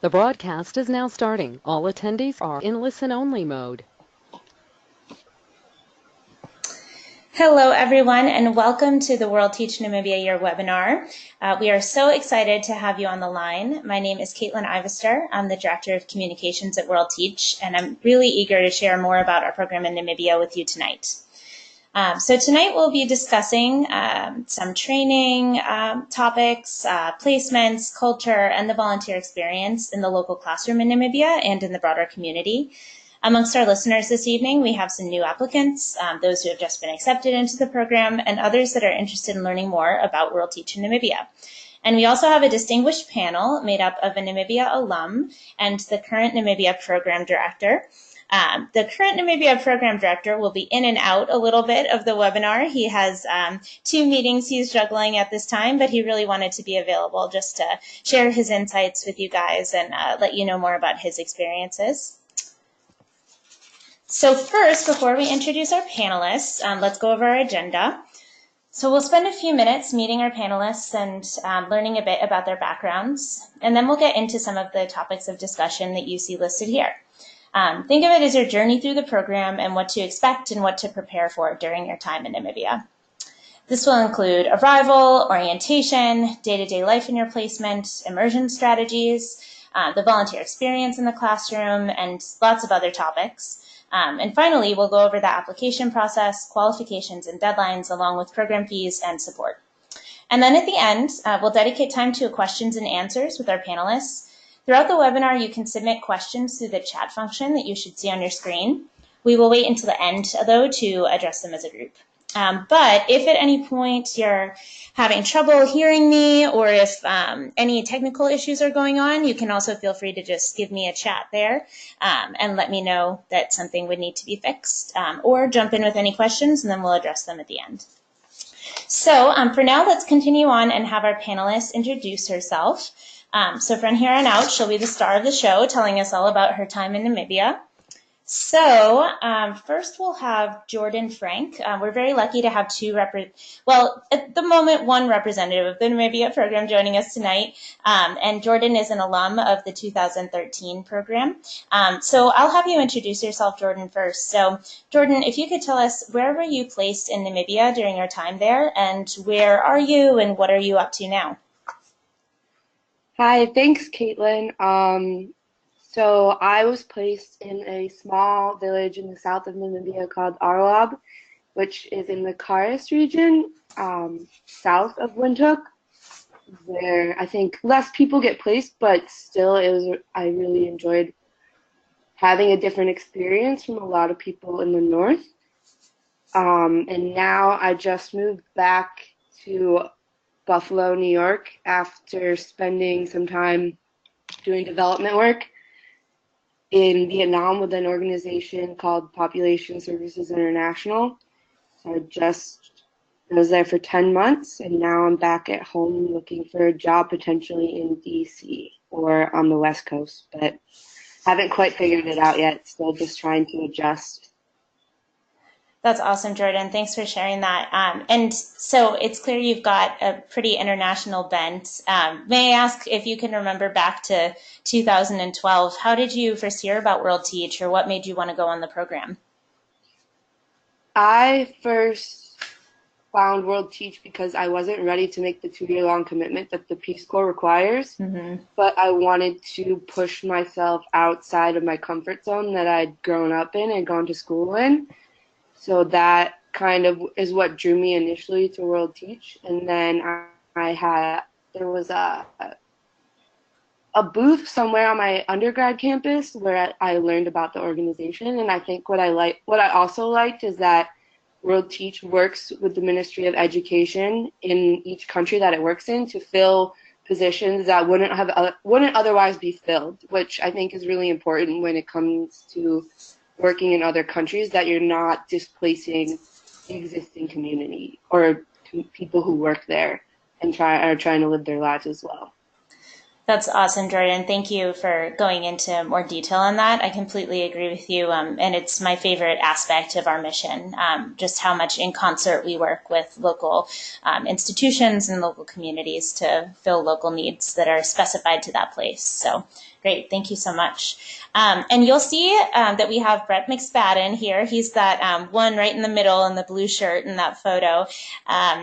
The broadcast is now starting. All attendees are in listen-only mode. Hello, everyone, and welcome to the WorldTeach Namibia Year webinar. We are so excited to have you on the line. My name is Caitlin Ivester. I'm the Director of Communications at WorldTeach, and I'm really eager to share more about our program in Namibia with you tonight. So tonight we'll be discussing some training topics, placements, culture, and the volunteer experience in the local classroom in Namibia and in the broader community. Amongst our listeners this evening, we have some new applicants, those who have just been accepted into the program, and others that are interested in learning more about WorldTeach in Namibia. And we also have a distinguished panel made up of a Namibia alum and the current Namibia program director. The current Namibia program director will be in and out a little bit of the webinar. He has 2 meetings he's juggling at this time, but he really wanted to be available just to share his insights with you guys and let you know more about his experiences. So first, before we introduce our panelists, let's go over our agenda. So we'll spend a few minutes meeting our panelists and learning a bit about their backgrounds, and then we'll get into some of the topics of discussion that you see listed here. Think of it as your journey through the program and what to expect and what to prepare for during your time in Namibia. This will include arrival, orientation, day-to-day life in your placement, immersion strategies, the volunteer experience in the classroom, and lots of other topics. And finally, we'll go over the application process, qualifications and deadlines, along with program fees and support. And then at the end, we'll dedicate time to questions and answers with our panelists. Throughout the webinar, you can submit questions through the chat function that you should see on your screen. We will wait until the end, though, to address them as a group. But if at any point you're having trouble hearing me or if any technical issues are going on, you can also feel free to just give me a chat there and let me know that something would need to be fixed, or jump in with any questions and then we'll address them at the end. So for now, let's continue on and have our panelist introduce herself. So from here on out, she'll be the star of the show, telling us all about her time in Namibia. So first we'll have Jordon Frank. We're very lucky to have at the moment, one representative of the Namibia program joining us tonight. And Jordon is an alum of the 2013 program. So I'll have you introduce yourself, Jordon, first. So Jordon, if you could tell us, where were you placed in Namibia during your time there, and where are you and what are you up to now? Hi, thanks, Caitlin. So I was placed in a small village in the south of Namibia called Arwab, which is in the Karis region, south of Windhoek, where I think less people get placed, but still I really enjoyed having a different experience from a lot of people in the north. And now I just moved back to Buffalo, New York, after spending some time doing development work in Vietnam with an organization called Population Services International. So I was there for 10 months, and now I'm back at home looking for a job potentially in DC or on the West Coast, but haven't quite figured it out yet. Still just trying to adjust. That's awesome, Jordon. Thanks for sharing that. And so it's clear you've got a pretty international bent. May I ask if you can remember back to 2012, how did you first hear about WorldTeach, or what made you want to go on the program? I first found WorldTeach because I wasn't ready to make the 2-year-long commitment that the Peace Corps requires, but I wanted to push myself outside of my comfort zone that I'd grown up in and gone to school in. So that kind of is what drew me initially to WorldTeach. And then there was a booth somewhere on my undergrad campus where I learned about the organization. And I think what I also liked is that WorldTeach works with the Ministry of Education in each country that it works in to fill positions that wouldn't otherwise be filled, which I think is really important when it comes to working in other countries, that you're not displacing the existing community or people who work there and are trying to live their lives as well. That's awesome, Jordon. Thank you for going into more detail on that. I completely agree with you, and it's my favorite aspect of our mission, just how much in concert we work with local institutions and local communities to fill local needs that are specified to that place. So Great. Thank you so much. And you'll see that we have Brett McSpadden here. He's that one right in the middle in the blue shirt in that photo.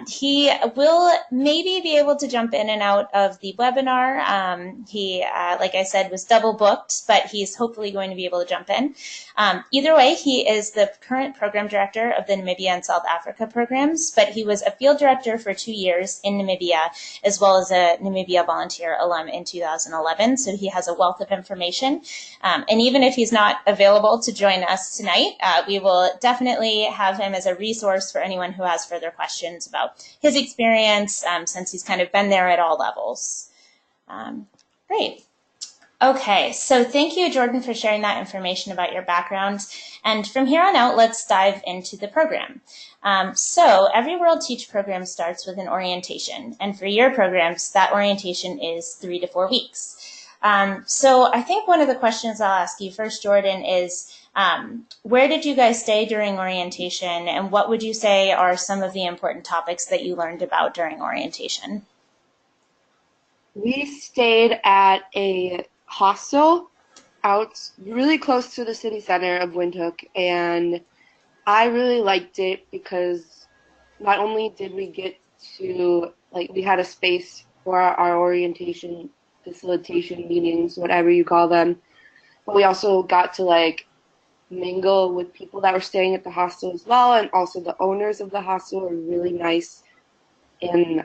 He will maybe be able to jump in and out of the webinar. He, like I said, was double booked, but he's hopefully going to be able to jump in. Either way, he is the current program director of the Namibia and South Africa programs, but he was a field director for 2 years in Namibia, as well as a Namibia volunteer alum in 2011. So he has a wealth of information. And even if he's not available to join us tonight, we will definitely have him as a resource for anyone who has further questions about his experience, since he's kind of been there at all levels. Great. Okay, so thank you, Jordan, for sharing that information about your background. And from here on out, let's dive into the program. So every WorldTeach program starts with an orientation. And for your programs, that orientation is 3 to 4 weeks. So I think one of the questions I'll ask you first, Jordan, is where did you guys stay during orientation? And what would you say are some of the important topics that you learned about during orientation? We stayed at a hostel out really close to the city center of Windhoek, and I really liked it because not only did we get to, we had a space for our orientation, facilitation meetings, whatever you call them, but we also got to mingle with people that were staying at the hostel as well, and also the owners of the hostel were really nice and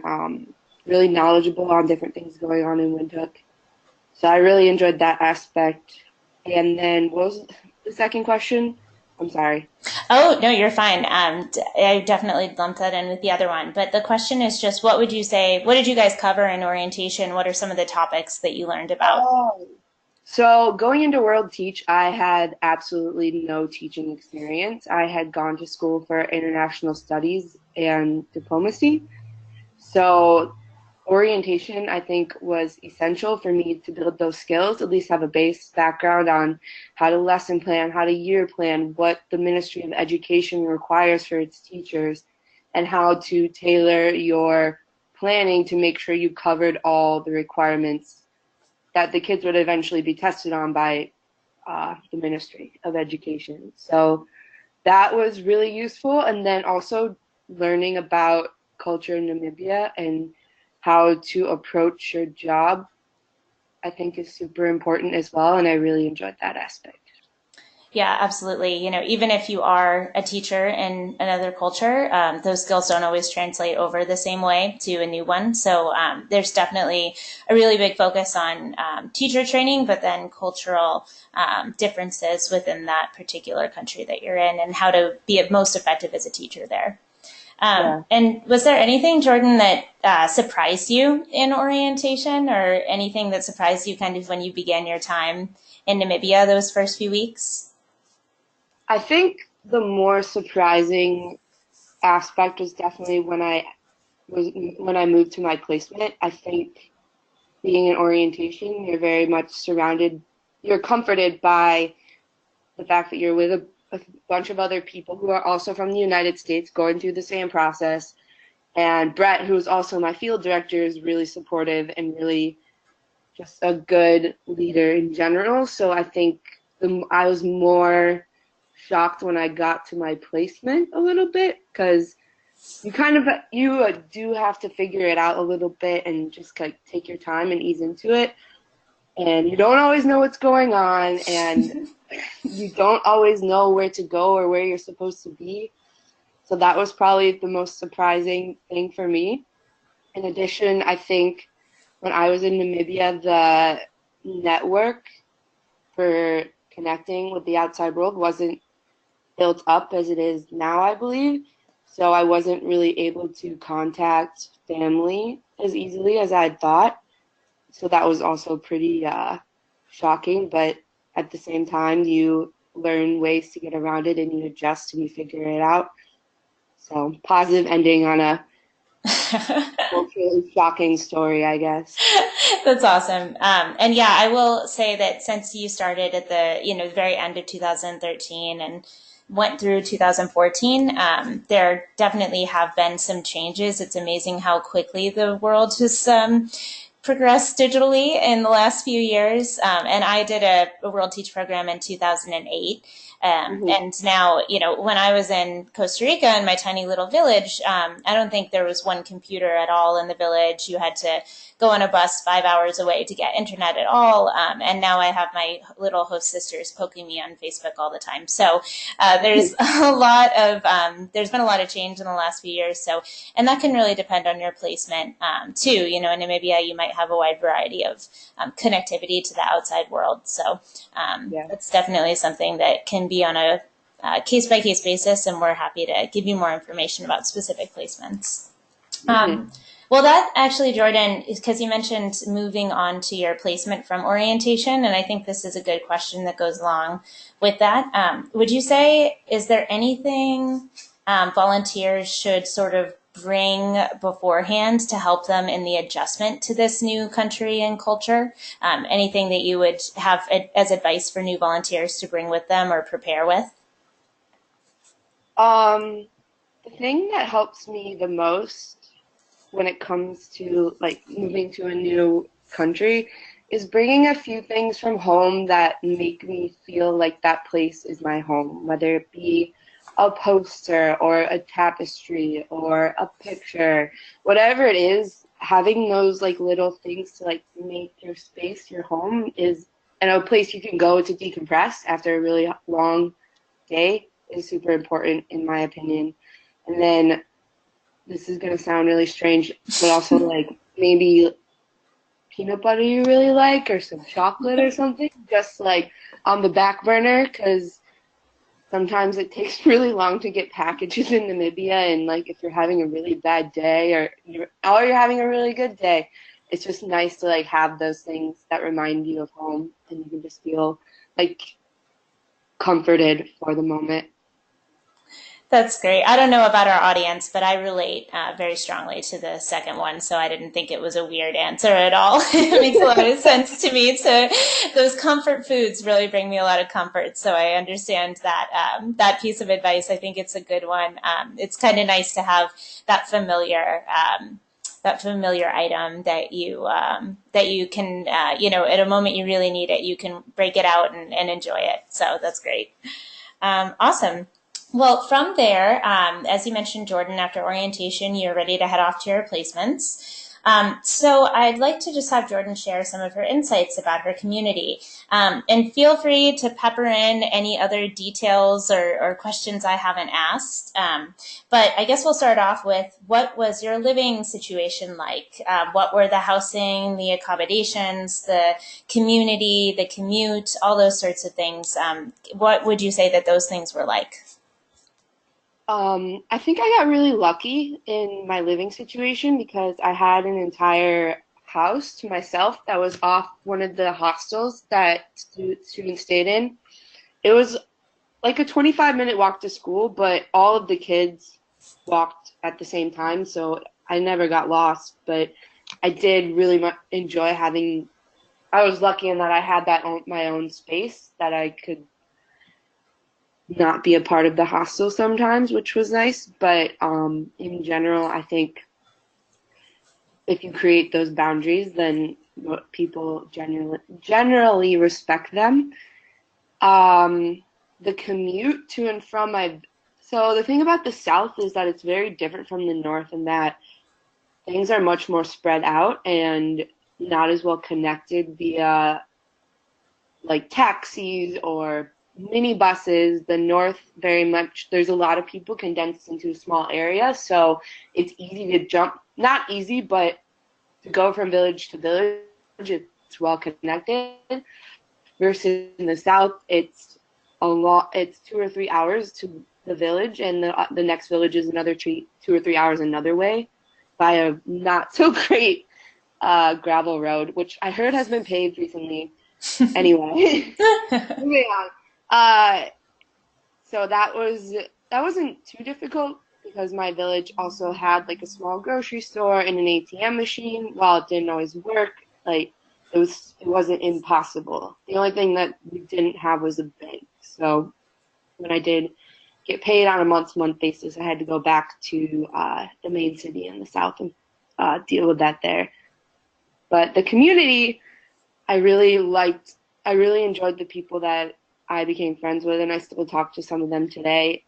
really knowledgeable on different things going on in Windhoek. So I really enjoyed that aspect. And then what was the second question? I'm sorry. Oh, no, you're fine. I definitely lumped that in with the other one. But the question is just, what would you say, what did you guys cover in orientation? What are some of the topics that you learned about? So going into WorldTeach, I had absolutely no teaching experience. I had gone to school for international studies and diplomacy. So orientation, I think, was essential for me to build those skills, at least have a base background on how to lesson plan, how to year plan, what the Ministry of Education requires for its teachers, and how to tailor your planning to make sure you covered all the requirements that the kids would eventually be tested on by the Ministry of Education. So that was really useful. And then also learning about culture in Namibia and how to approach your job, I think, is super important as well, and I really enjoyed that aspect. Yeah, absolutely. Even if you are a teacher in another culture, those skills don't always translate over the same way to a new one. So there's definitely a really big focus on teacher training, but then cultural differences within that particular country that you're in and how to be most effective as a teacher there. Yeah. And was there anything, Jordan, that surprised you in orientation, or anything that surprised you kind of when you began your time in Namibia those first few weeks? I think the more surprising aspect was definitely when I moved to my placement. I think being in orientation, you're very much you're comforted by the fact that you're with a bunch of other people who are also from the United States going through the same process. And Brett, who's also my field director, is really supportive and really just a good leader in general. So I think I was more shocked when I got to my placement a little bit, because you do have to figure it out a little bit and just take your time and ease into it. And you don't always know what's going on, and you don't always know where to go or where you're supposed to be. So that was probably the most surprising thing for me. In addition, I think when I was in Namibia, the network for connecting with the outside world wasn't built up as it is now, I believe. So I wasn't really able to contact family as easily as I thought. So that was also pretty shocking, but at the same time, you learn ways to get around it and you adjust and you figure it out. So positive ending on a culturally shocking story, I guess. That's awesome. And yeah, I will say that since you started at the very end of 2013 and went through 2014, there definitely have been some changes. It's amazing how quickly the world has progressed digitally in the last few years. And I did a WorldTeach program in 2008. And now, when I was in Costa Rica in my tiny little village, I don't think there was one computer at all in the village. You had to go on a bus 5 hours away to get internet at all. And now I have my little host sisters poking me on Facebook all the time. So there's there's been a lot of change in the last few years. So, and that can really depend on your placement too. In Namibia, you might have a wide variety of connectivity to the outside world. So that's definitely something that can be on a case-by-case basis, and we're happy to give you more information about specific placements. Well, that actually, Jordon, is because you mentioned moving on to your placement from orientation, and I think this is a good question that goes along with that. Would you say, is there anything volunteers should sort of bring beforehand to help them in the adjustment to this new country and culture? Anything that you would have as advice for new volunteers to bring with them or prepare with? The thing that helps me the most when it comes to like moving to a new country is bringing a few things from home that make me feel like that place is my home, whether it be a poster or a tapestry or a picture, whatever it is. Having those like little things to like make your space your home is, and a place you can go to decompress after a really long day is super important in my opinion. And then this is going to sound really strange, but also like maybe peanut butter you really like or some chocolate or something, just like on the back burner, because sometimes it takes really long to get packages in Namibia, and like if you're having a really bad day or you're having a really good day, it's just nice to like have those things that remind you of home, and you can just feel like comforted for the moment. That's great. I don't know about our audience, but I relate very strongly to the second one, so I didn't think it was a weird answer at all. It makes a lot of sense to me. So those comfort foods really bring me a lot of comfort, so I understand that that piece of advice. I think it's a good one. It's kind of nice to have that familiar item that you can, at a moment you really need it, you can break it out and enjoy it. So that's great. Awesome. Well, from there, as you mentioned, Jordon, after orientation, you're ready to head off to your placements. So I'd like to just have Jordon share some of her insights about her community. And feel free to pepper in any other details or questions I haven't asked. But I guess we'll start off with, what was your living situation like? What were the housing, the accommodations, the community, the commute, all those sorts of things? What would you say that those things were like? I think I got really lucky in my living situation because I had an entire house to myself that was off one of the hostels that students stayed in. It was like a 25-minute walk to school, but all of the kids walked at the same time, so I never got lost. But I did really enjoy having, I was lucky in that I had my own space that I could not be a part of the hostel sometimes, which was nice. But in general, I think if you create those boundaries, then people generally respect them. The commute to and from so the thing about the South is that it's very different from the North in that things are much more spread out and not as well connected via like taxis or minibuses. The North, very much, there's a lot of people condensed into a small area, so it's easy to jump, not easy, but to go from village to village, it's well connected. Versus in the South, it's 2 or 3 hours to the village, and the next village is another 2 or 3 hours another way by a not so great gravel road, which I heard has been paved recently. Anyway, moving on. So that wasn't too difficult because my village also had like a small grocery store and an ATM machine. While it didn't always work, like it wasn't impossible. The only thing that we didn't have was a bank. So when I did get paid on a month-to-month basis, I had to go back to the main city in the South and deal with that there. But the community, I really liked. I really enjoyed the people that I became friends with, and I still talk to some of them today.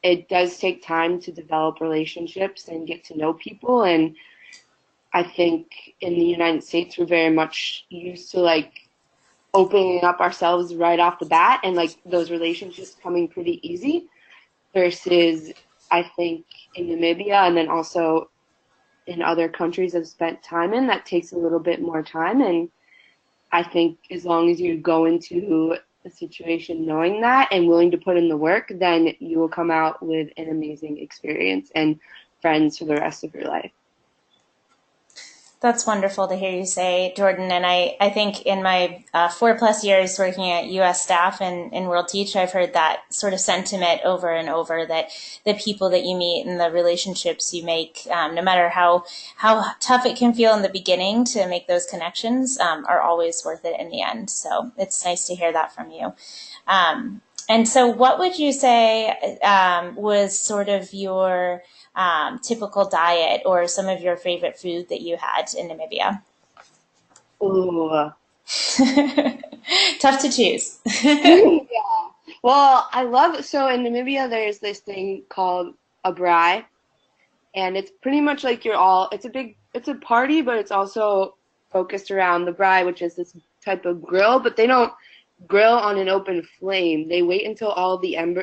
It does take time to develop relationships and get to know people, and I think in the United States we're very much used to like opening up ourselves right off the bat and like those relationships coming pretty easy versus I think in Namibia and then also in other countries I've spent time in that takes a little bit more time, and I think as long as you go into a situation knowing that and willing to put in the work, then you will come out with an amazing experience and friends for the rest of your life. That's wonderful to hear you say, Jordon. And I think in my 4+ years working at U.S. staff and in WorldTeach, I've heard that sort of sentiment over and over, that the people that you meet and the relationships you make, no matter how tough it can feel in the beginning to make those connections, are always worth it in the end. So it's nice to hear that from you. And so what would you say was sort of your typical diet or some of your favorite food that you had in Namibia? Ooh. Tough to choose. Yeah. Well, so in Namibia there's this thing called a braai, and it's pretty much like it's a party, but it's also focused around the braai, which is this type of grill, but they don't grill on an open flame. They wait until all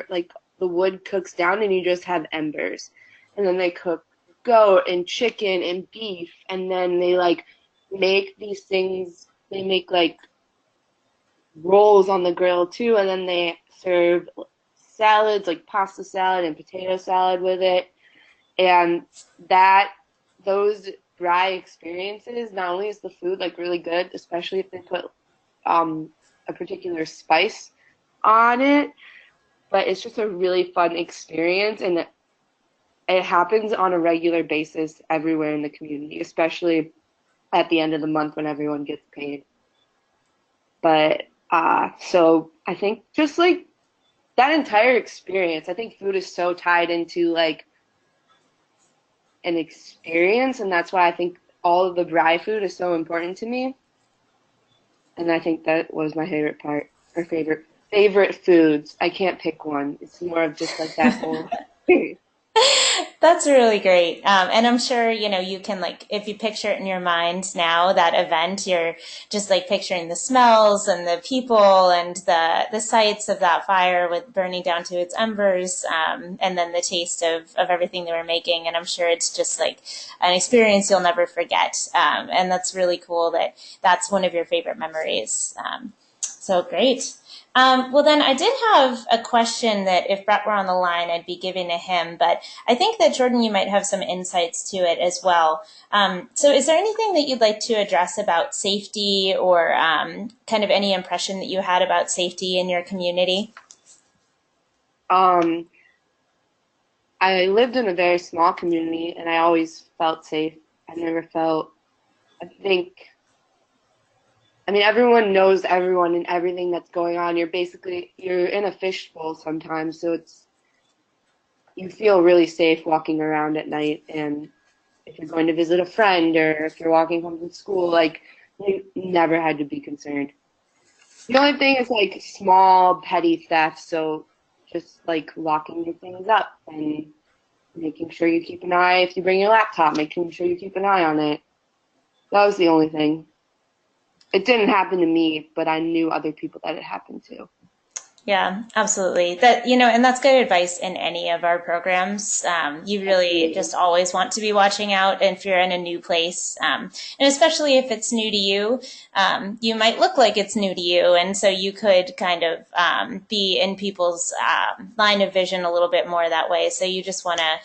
like the wood cooks down and you just have embers. And then they cook goat and chicken and beef, and then they like make these things, they make like rolls on the grill too, and then they serve salads like pasta salad and potato salad with it. And those dry experiences, not only is the food like really good, especially if they put a particular spice on it, but it's just a really fun experience, and it happens on a regular basis everywhere in the community, especially at the end of the month when everyone gets paid. But so I think just like that entire experience, I think food is so tied into like an experience, and that's why I think all of the dry food is so important to me. And I think that was my favorite part, or favorite foods. I can't pick one. It's more of just like that whole experience. That's really great. And I'm sure, you can like, if you picture it in your mind now, that event, you're just like picturing the smells and the people and the sights of that fire with burning down to its embers, and then the taste of everything they were making. And I'm sure it's just like an experience you'll never forget. And that's really cool that that's one of your favorite memories. So great. Well, then I did have a question that if Brett were on the line, I'd be giving to him, but I think that Jordon, you might have some insights to it as well. So is there anything that you'd like to address about safety or kind of any impression that you had about safety in your community? Um, I lived in a very small community and I always felt safe. I never felt, I think, I mean, everyone knows everyone and everything that's going on. You're in a fishbowl sometimes, so you feel really safe walking around at night. And if you're going to visit a friend or if you're walking home from school, like, you never had to be concerned. The only thing is like small petty theft, so just like locking your things up and making sure you keep an eye, if you bring your laptop, making sure you keep an eye on it. That was the only thing. It didn't happen to me, but I knew other people that it happened to. Yeah, absolutely. And that's good advice in any of our programs. You really just always want to be watching out if you're in a new place. And especially if it's new to you, you might look like it's new to you. And so you could kind of be in people's line of vision a little bit more that way. So you just want to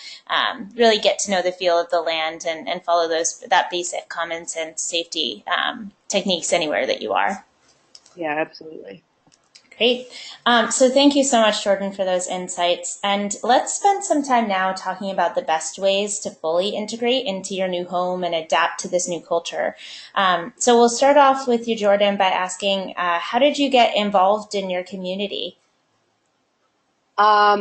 really get to know the feel of the land and follow that basic common sense safety techniques anywhere that you are. Yeah, absolutely. Great. So thank you so much, Jordon, for those insights. And let's spend some time now talking about the best ways to fully integrate into your new home and adapt to this new culture. So we'll start off with you, Jordon, by asking, how did you get involved in your community? How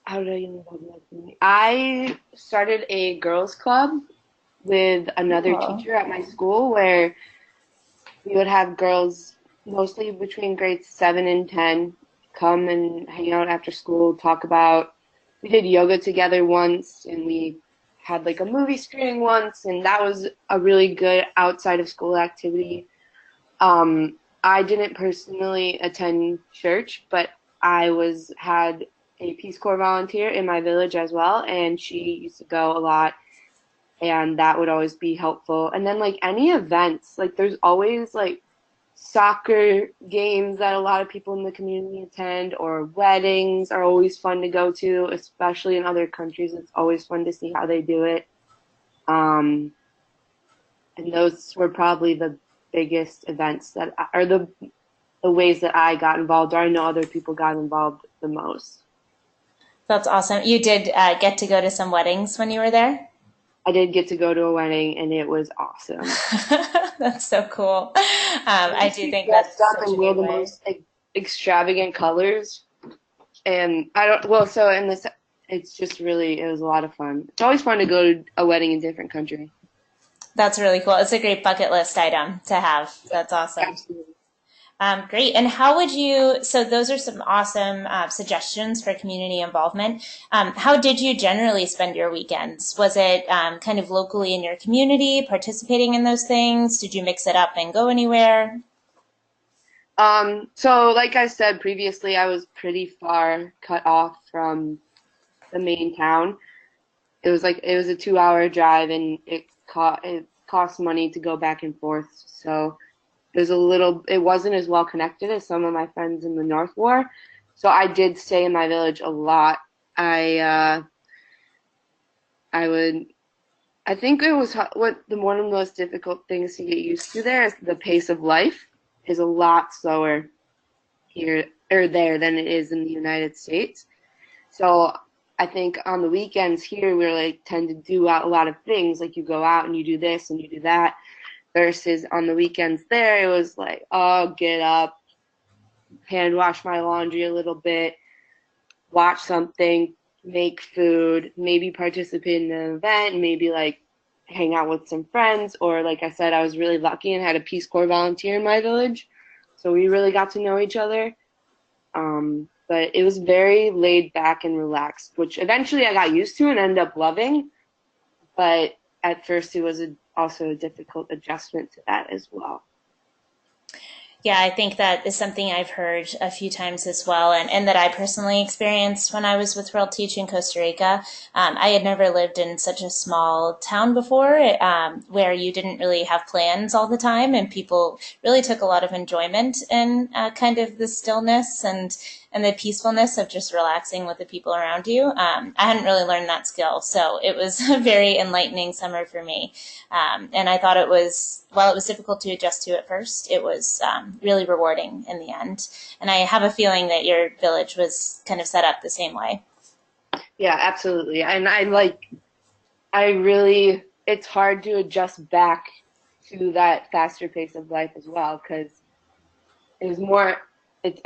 did I get involved in my community? I started a girls' club with another Cool. teacher at my school where we would have girls mostly between grades 7 and 10 come and hang out after school, talk about. We did yoga together once, and we had like a movie screening once, and that was a really good outside of school activity. I didn't personally attend church, but I had a Peace Corps volunteer in my village as well, and she used to go a lot, and that would always be helpful. And then like any events, like there's always like soccer games that a lot of people in the community attend, or weddings are always fun to go to, especially in other countries. It's always fun to see how they do it. Um, and those were probably the biggest events that are the ways that I got involved, or I know other people got involved the most. That's awesome. You did get to go to some weddings when you were there? I did get to go to a wedding, and it was awesome. That's so cool. I do She think dressed that's up such and a wore neat the way. most extravagant colors, and I don't. Well, so in this, it's just really it was a lot of fun. It's always fun to go to a wedding in a different country. That's really cool. It's a great bucket list item to have. That's awesome. Absolutely. Great. And how would you, so those are some awesome suggestions for community involvement. How did you generally spend your weekends? Was it kind of locally in your community, participating in those things? Did you mix it up and go anywhere? So like I said previously, I was pretty far cut off from the main town. It was a 2 hour drive, and it cost money to go back and forth. So it wasn't as well connected as some of my friends in the north were. So I did stay in my village a lot. I I would I think it was one of the most difficult things to get used to there is the pace of life is a lot slower here or there than it is in the United States. So I think on the weekends here we're like tend to do a lot of things, like you go out and you do this and you do that, versus on the weekends there it was like, oh, get up, hand wash my laundry a little bit, watch something, make food, maybe participate in an event, maybe like hang out with some friends. Or like I said, I was really lucky and had a Peace Corps volunteer in my village, so we really got to know each other. But it was very laid back and relaxed, which eventually I got used to and ended up loving. But at first, it was also a difficult adjustment to that as well. Yeah, I think that is something I've heard a few times as well, and that I personally experienced when I was with WorldTeach in Costa Rica. I had never lived in such a small town before, where you didn't really have plans all the time, and people really took a lot of enjoyment in kind of the stillness and the peacefulness of just relaxing with the people around you. I hadn't really learned that skill, so it was a very enlightening summer for me. And I thought while it was difficult to adjust to at first, it was really rewarding in the end. And I have a feeling that your village was kind of set up the same way. Yeah, absolutely. And I really, it's hard to adjust back to that faster pace of life as well, because it was more,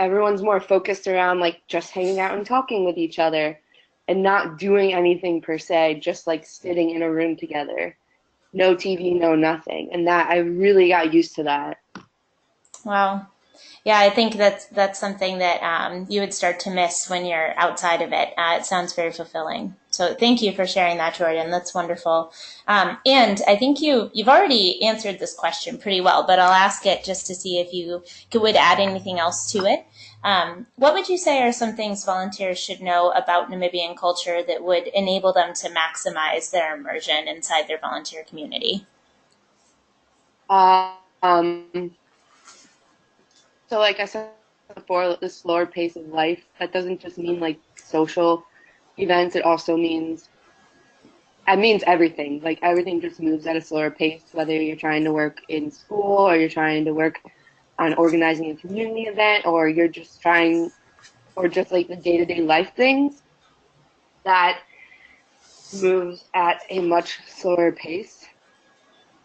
everyone's more focused around like just hanging out and talking with each other and not doing anything per se, just like sitting in a room together. No TV, no nothing. And that I really got used to that. Wow. Yeah, I think that's something that you would start to miss when you're outside of it. It sounds very fulfilling. So thank you for sharing that, Jordon. That's wonderful. And I think you've already answered this question pretty well, but I'll ask it just to see if you would add anything else to it. What would you say are some things volunteers should know about Namibian culture that would enable them to maximize their immersion inside their volunteer community? Um, so like I said before, the slower pace of life, that doesn't just mean like social events. It means everything. Like everything just moves at a slower pace, whether you're trying to work in school or you're trying to work on organizing a community event, or you're just trying, or just like the day-to-day life things that moves at a much slower pace.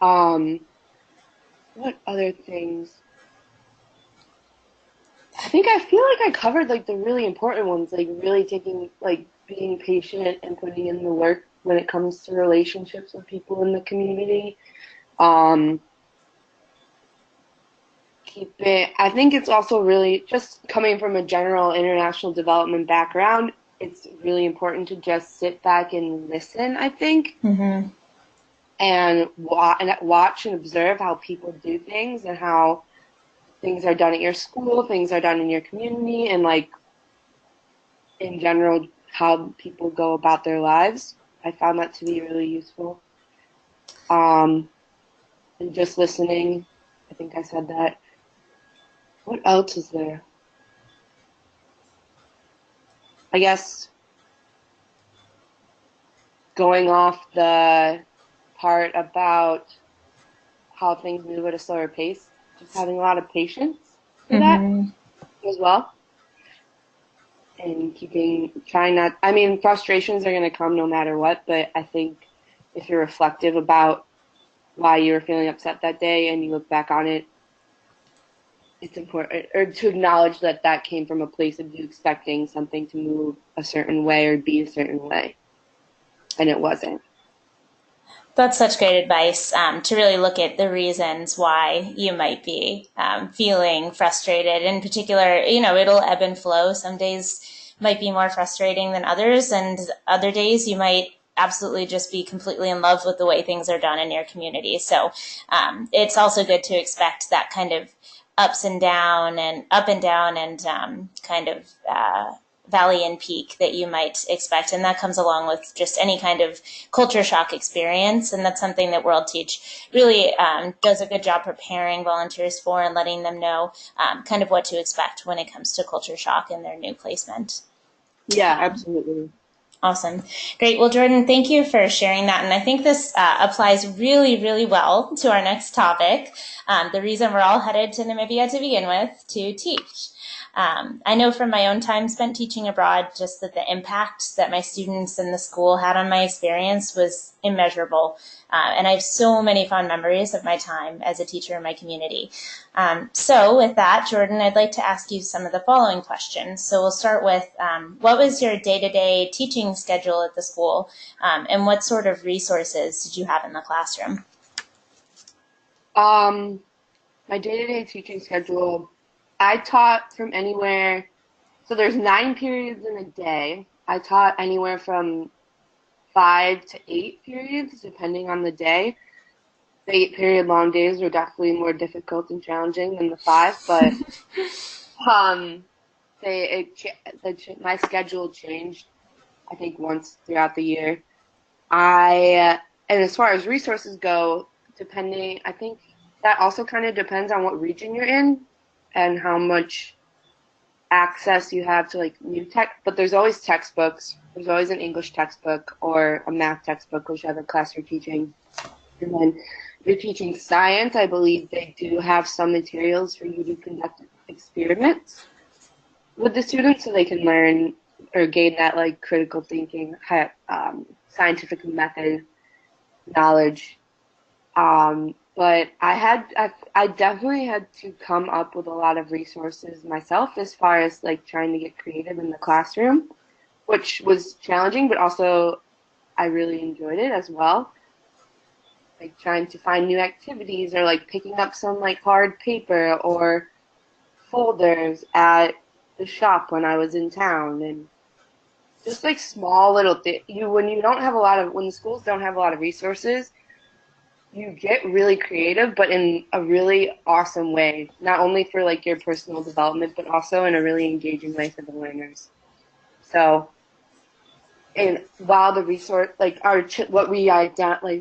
Um, what other things? I feel like I covered like the really important ones, like really taking like being patient and putting in the work when it comes to relationships with people in the community. I think it's also really, just coming from a general international development background, it's really important to just sit back and listen, I think, and watch and observe how people do things and how things are done at your school, things are done in your community, and like in general, how people go about their lives. I found that to be really useful. And just listening, I think I said that. What else is there? I guess going off the part about how things move at a slower pace, just having a lot of patience for that as well. And frustrations are going to come no matter what, but I think if you're reflective about why you were feeling upset that day and you look back on it, it's important or to acknowledge that that came from a place of you expecting something to move a certain way or be a certain way, and it wasn't. That's such great advice, to really look at the reasons why you might be feeling frustrated. In particular, it'll ebb and flow. Some days might be more frustrating than others, and other days you might absolutely just be completely in love with the way things are done in your community. So it's also good to expect that kind of up and down and kind of valley and peak that you might expect. And that comes along with just any kind of culture shock experience. And that's something that WorldTeach really does a good job preparing volunteers for and letting them know kind of what to expect when it comes to culture shock in their new placement. Yeah, absolutely. Awesome. Great. Well, Jordon, thank you for sharing that. And I think this applies really, really well to our next topic, the reason we're all headed to Namibia to begin with, to teach. I know from my own time spent teaching abroad, just that the impact that my students and the school had on my experience was immeasurable. And I have so many fond memories of my time as a teacher in my community. So with that, Jordon, I'd like to ask you some of the following questions. So we'll start with, what was your day-to-day teaching schedule at the school? And what sort of resources did you have in the classroom? My day-to-day teaching schedule, I taught from anywhere, so there's 9 periods in a day. I taught anywhere from 5 to 8 periods, depending on the day. The 8-period long days were definitely more difficult and challenging than the 5, but my schedule changed, I think, once throughout the year. And as far as resources go, I think that also kind of depends on what region you're in and how much access you have to like new tech, but there's always textbooks. There's always an English textbook or a math textbook, whichever class you're teaching. And then if you're teaching science, I believe they do have some materials for you to conduct experiments with the students so they can learn or gain that like critical thinking, scientific method knowledge. But I definitely had to come up with a lot of resources myself as far as like trying to get creative in the classroom, which was challenging, but also I really enjoyed it as well. Like trying to find new activities or like picking up some like hard paper or folders at the shop when I was in town, and just like small little things. When the schools don't have a lot of resources, you get really creative, but in a really awesome way, not only for like your personal development, but also in a really engaging way for the learners. So, and while the resource, like what we identify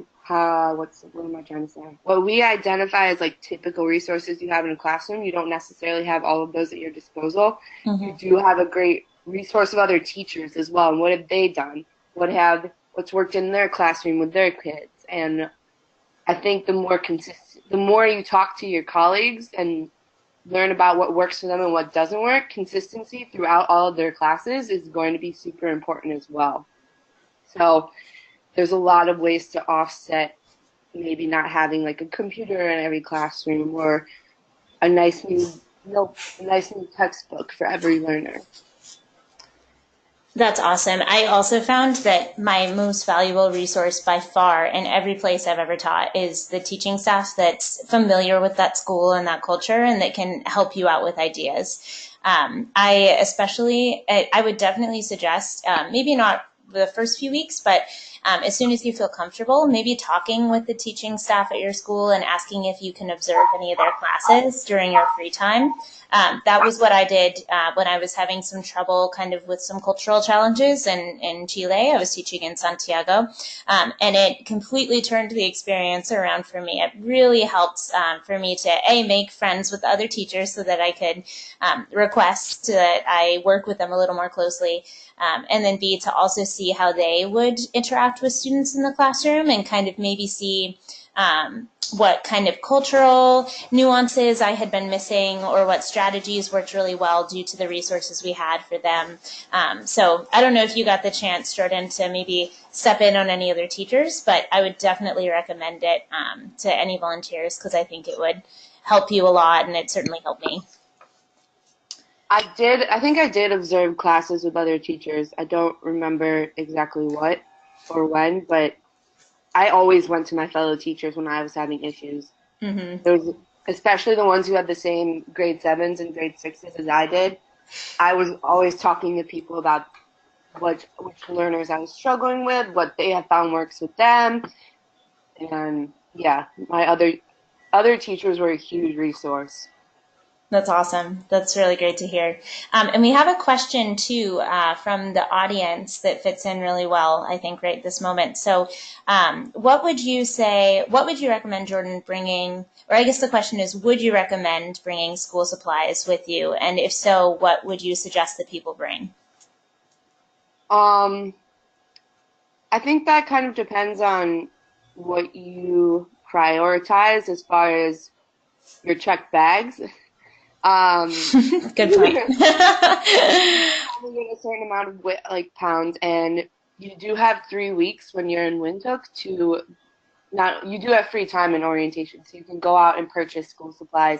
as like typical resources you have in a classroom, you don't necessarily have all of those at your disposal. Mm-hmm. You do have a great resource of other teachers as well, and what have they done? What's worked in their classroom with their kids? And I think the more you talk to your colleagues and learn about what works for them and what doesn't work, consistency throughout all of their classes is going to be super important as well. So there's a lot of ways to offset maybe not having like a computer in every classroom or a nice new textbook for every learner. That's awesome. I also found that my most valuable resource by far in every place I've ever taught is the teaching staff that's familiar with that school and that culture and that can help you out with ideas. I would definitely suggest, maybe not the first few weeks, but as soon as you feel comfortable, maybe talking with the teaching staff at your school and asking if you can observe any of their classes during your free time. That was what I did when I was having some trouble kind of with some cultural challenges in Chile. I was teaching in Santiago, and it completely turned the experience around for me. It really helped for me to, A, make friends with other teachers so that I could request that I work with them a little more closely, and then B, to also see how they would interact with students in the classroom and kind of maybe see what kind of cultural nuances I had been missing or what strategies worked really well due to the resources we had for them. So I don't know if you got the chance, Jordon, to maybe step in on any other teachers, but I would definitely recommend it to any volunteers because I think it would help you a lot, and it certainly helped me. I think I did observe classes with other teachers. I don't remember exactly what or when, but I always went to my fellow teachers when I was having issues. Mm-hmm. There was, especially the ones who had the same grade 7s and grade 6s as I did. I was always talking to people about which learners I was struggling with, what they had found works with them, and yeah, my other teachers were a huge resource. That's awesome. That's really great to hear. And we have a question too from the audience that fits in really well, I think, right this moment. So, what would you say? What would you recommend, Jordon, bringing? Or I guess the question is, would you recommend bringing school supplies with you? And if so, what would you suggest that people bring? Um, I think that kind of depends on what you prioritize as far as your checked bags. Good point. Only get a certain amount of like pounds, and you do have 3 weeks when you're in Windhoek to not. You do have free time in orientation, so you can go out and purchase school supplies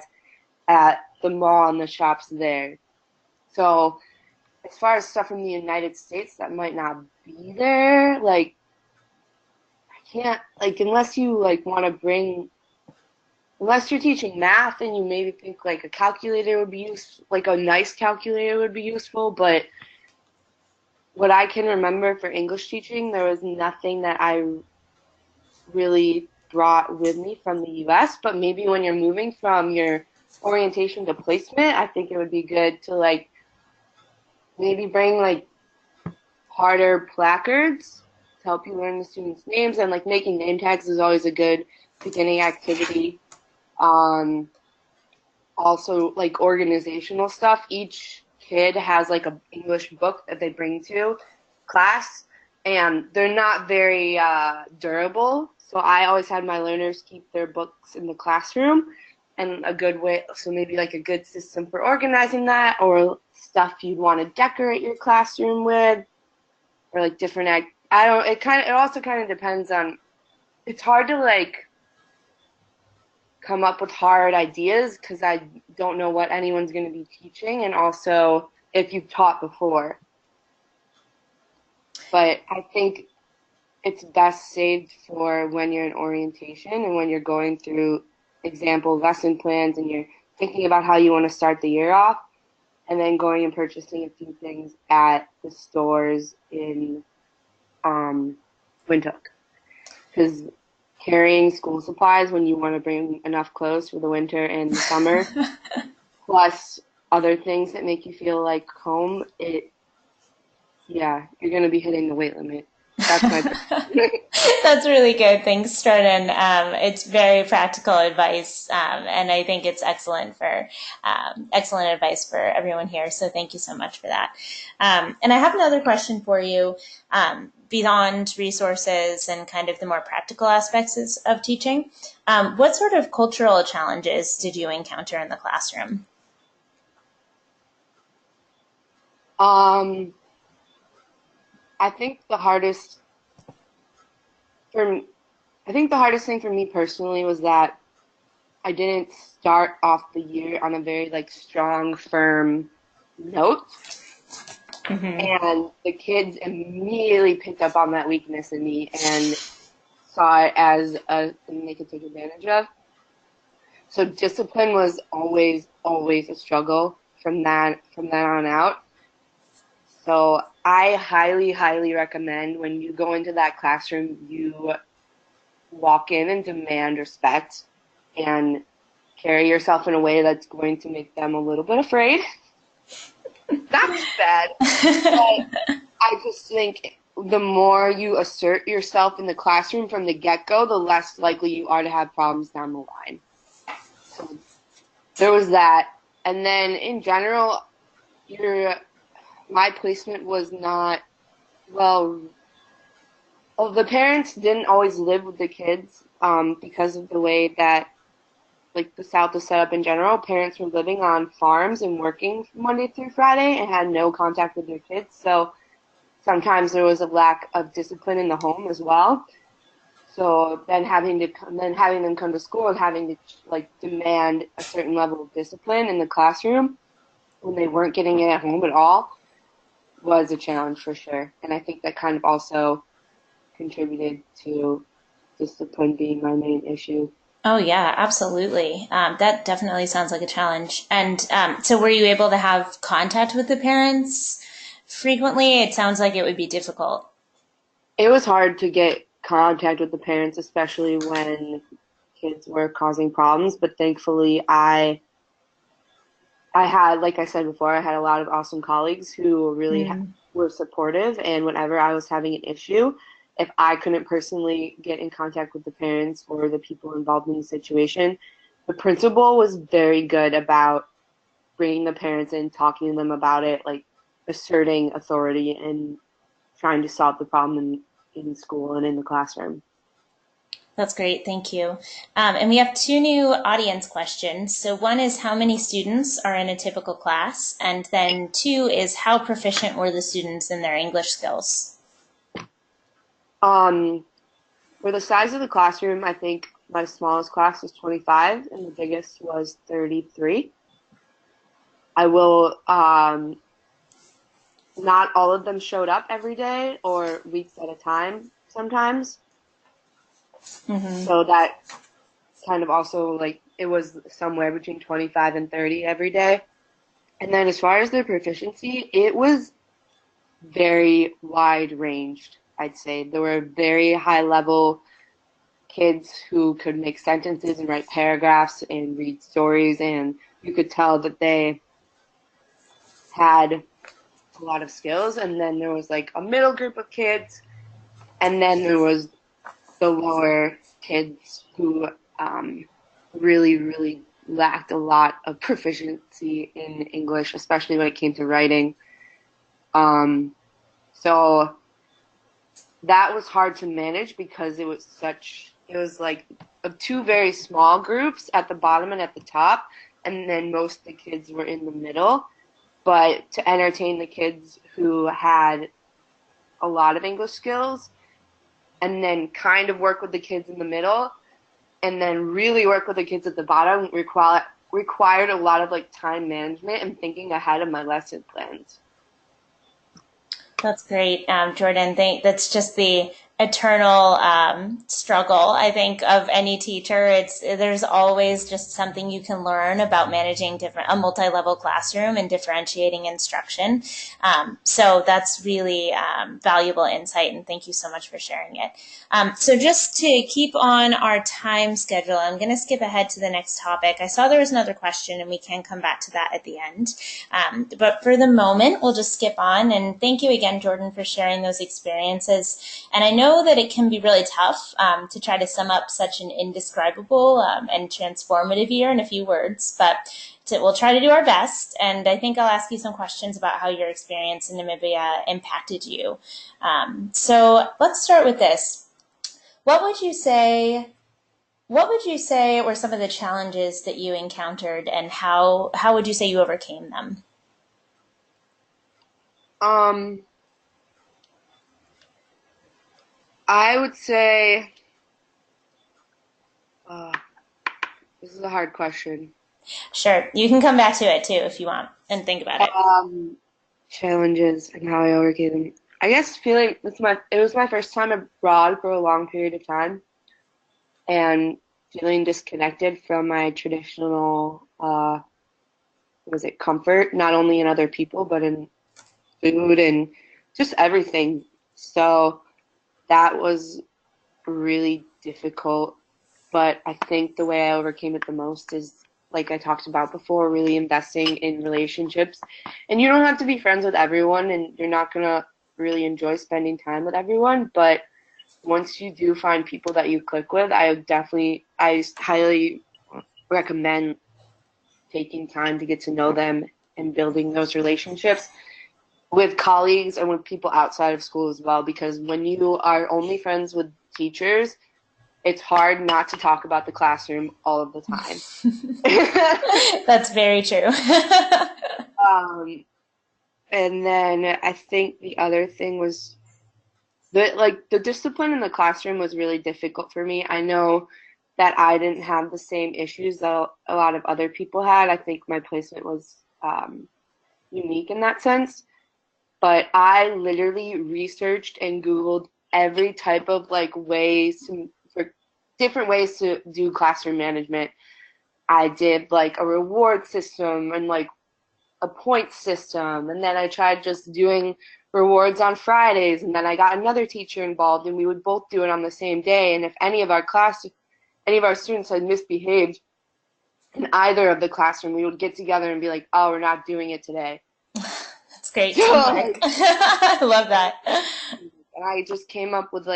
at the mall and the shops there. So as far as stuff from the United States that might not be there, like I can't like unless you like want to bring unless you're teaching math and you maybe think like a calculator would be useful, like a nice calculator would be useful, but what I can remember for English teaching, there was nothing that I really brought with me from the US, but maybe when you're moving from your orientation to placement, I think it would be good to like maybe bring like harder placards to help you learn the students' names, and like making name tags is always a good beginning activity. Um, Also like organizational stuff. Each kid has like a English book that they bring to class, and they're not very durable. So I always had my learners keep their books in the classroom, and a good way, so maybe like a good system for organizing that, or stuff you'd want to decorate your classroom with, or like different I don't. It also kind of depends on. It's hard to like come up with hard ideas because I don't know what anyone's going to be teaching, and also if you've taught before. But I think it's best saved for when you're in orientation and when you're going through example lesson plans and you're thinking about how you want to start the year off, and then going and purchasing a few things at the stores in Windhoek. Because carrying school supplies when you want to bring enough clothes for the winter and the summer, plus other things that make you feel like home, you're going to be hitting the weight limit. That's my That's really good. Thanks, Jordan. It's very practical advice, and I think it's excellent advice for everyone here. So thank you so much for that. And I have another question for you. Beyond resources and kind of the more practical aspects of teaching, what sort of cultural challenges did you encounter in the classroom? I think the hardest for I think the hardest thing for me personally was that I didn't start off the year on a very like strong, firm note. And the kids immediately picked up on that weakness in me and saw it as a thing they could take advantage of. So discipline was always a struggle from that on out. So I highly recommend when you go into that classroom, you walk in and demand respect and carry yourself in a way that's going to make them a little bit afraid. That's bad. But I just think the more you assert yourself in the classroom from the get-go, the less likely you are to have problems down the line. So there was that. And then in general, my placement was not, well, the parents didn't always live with the kids because of the way that like the South is set up in general. Parents were living on farms and working Monday through Friday and had no contact with their kids. So sometimes there was a lack of discipline in the home as well. So then having them come to school and having to like demand a certain level of discipline in the classroom when they weren't getting it at home at all was a challenge for sure. And I think that kind of also contributed to discipline being my main issue. Oh, yeah, absolutely. That definitely sounds like a challenge. And so were you able to have contact with the parents frequently? It sounds like it would be difficult. It was hard to get contact with the parents, especially when kids were causing problems, but thankfully I had, like I said before, I had a lot of awesome colleagues who really were supportive, and whenever I was having an issue, if I couldn't personally get in contact with the parents or the people involved in the situation, the principal was very good about bringing the parents in, talking to them about it, like asserting authority and trying to solve the problem in school and in the classroom. That's great. Thank you. And we have two new audience questions. So one is how many students are in a typical class? And then two is how proficient were the students in their English skills? For the size of the classroom, I think my smallest class was 25 and the biggest was 33. I will, not all of them showed up every day or weeks at a time sometimes. So that kind of also like it was somewhere between 25 and 30 every day. And then as far as their proficiency, it was very wide ranged, I'd say. There were very high level kids who could make sentences and write paragraphs and read stories, and you could tell that they had a lot of skills. And then there was like a middle group of kids, and then there was the lower kids who really lacked a lot of proficiency in English, especially when it came to writing. So that was hard to manage because it was like two very small groups at the bottom and at the top, and then most of the kids were in the middle. But to entertain the kids who had a lot of English skills and then kind of work with the kids in the middle and then really work with the kids at the bottom required a lot of like time management and thinking ahead of my lesson plans. That's great, Jordan. That's just the eternal struggle, I think, of any teacher. There's always just something you can learn about managing a multi-level classroom and differentiating instruction. So that's really valuable insight, and thank you so much for sharing it. So just to keep on our time schedule, I'm going to skip ahead to the next topic. I saw there was another question, and we can come back to that at the end. But for the moment, we'll just skip on. And thank you again, Jordon, for sharing those experiences. And I know that it can be really tough to try to sum up such an indescribable and transformative year in a few words, but we'll try to do our best. And I think I'll ask you some questions about how your experience in Namibia impacted you. So let's start with this. What would you say were some of the challenges that you encountered, and how would you say you overcame them? I would say this is a hard question. Sure. You can come back to it too if you want and think about it. challenges and how I overcame them. I guess feeling it was my first time abroad for a long period of time, and feeling disconnected from my traditional was it comfort, not only in other people but in food and just everything. So that was really difficult, but I think the way I overcame it the most is, like I talked about before, really investing in relationships. And you don't have to be friends with everyone, and you're not gonna really enjoy spending time with everyone, but once you do find people that you click with, I highly recommend taking time to get to know them and building those relationships with colleagues and with people outside of school as well, because when you are only friends with teachers, it's hard not to talk about the classroom all of the time. That's very true. And then I think the other thing was the discipline in the classroom was really difficult for me. I know that I didn't have the same issues that a lot of other people had. I think my placement was unique in that sense. But I literally researched and Googled every type of for different ways to do classroom management. I did like a reward system and like a point system, and then I tried just doing rewards on Fridays, and then I got another teacher involved, and we would both do it on the same day. And if any of our students had misbehaved in either of the classroom, we would get together and be like, "Oh, we're not doing it today." That's great teamwork. I love that. And I just came up with